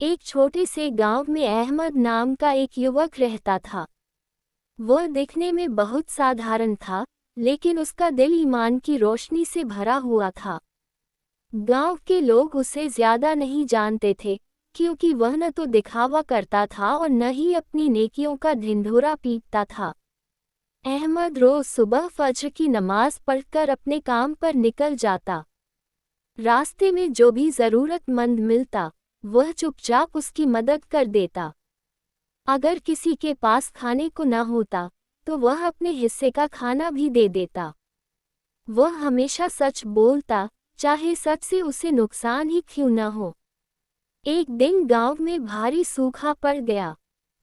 एक छोटे से गांव में अहमद नाम का एक युवक रहता था। वह दिखने में बहुत साधारण था, लेकिन उसका दिल ईमान की रोशनी से भरा हुआ था। गांव के लोग उसे ज्यादा नहीं जानते थे, क्योंकि वह न तो दिखावा करता था और न ही अपनी नेकियों का ढिंढोरा पीटता था। अहमद रोज सुबह फज्र की नमाज पढ़कर अपने काम पर निकल जाता। रास्ते में जो भी जरूरतमंद मिलता, वह चुपचाप उसकी मदद कर देता। अगर किसी के पास खाने को न होता, तो वह अपने हिस्से का खाना भी दे देता। वह हमेशा सच बोलता, चाहे सच से उसे नुकसान ही क्यों न हो। एक दिन गांव में भारी सूखा पड़ गया।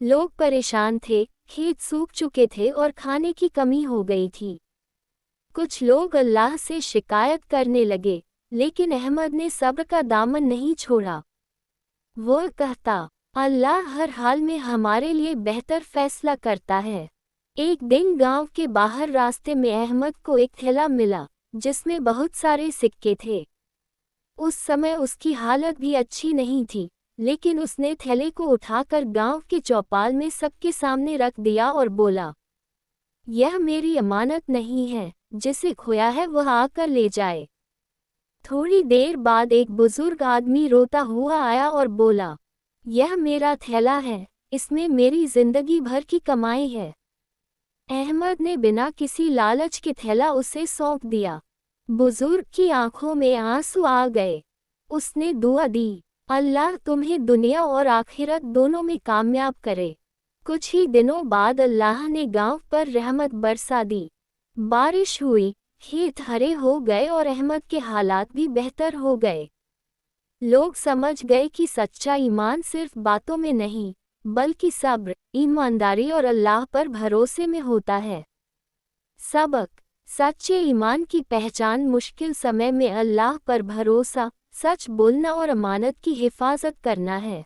लोग परेशान थे, खेत सूख चुके थे और खाने की कमी हो गई थी। कुछ लोग अल्लाह से शिकायत करने लगे, लेकिन अहमद ने सब्र का दामन नहीं छोड़ा। वह कहता, अल्लाह हर हाल में हमारे लिए बेहतर फैसला करता है। एक दिन गांव के बाहर रास्ते में अहमद को एक थैला मिला, जिसमें बहुत सारे सिक्के थे। उस समय उसकी हालत भी अच्छी नहीं थी, लेकिन उसने थैले को उठाकर गांव के चौपाल में सबके सामने रख दिया और बोला, यह मेरी अमानत नहीं है, जिसे खोया है वह आकर ले जाए। थोड़ी देर बाद एक बुजुर्ग आदमी रोता हुआ आया और बोला, यह मेरा थैला है, इसमें मेरी जिंदगी भर की कमाई है। अहमद ने बिना किसी लालच के थैला उसे सौंप दिया। बुजुर्ग की आंखों में आंसू आ गए। उसने दुआ दी, अल्लाह तुम्हें दुनिया और आखिरत दोनों में कामयाब करे। कुछ ही दिनों बाद अल्लाह ने गांव पर रहमत बरसा दी। बारिश हुई, खेत हरे हो गए और अहमद के हालात भी बेहतर हो गए। लोग समझ गए कि सच्चा ईमान सिर्फ बातों में नहीं, बल्कि सब्र, ईमानदारी और अल्लाह पर भरोसे में होता है। सबक: सच्चे ईमान की पहचान मुश्किल समय में अल्लाह पर भरोसा, सच बोलना और अमानत की हिफाजत करना है।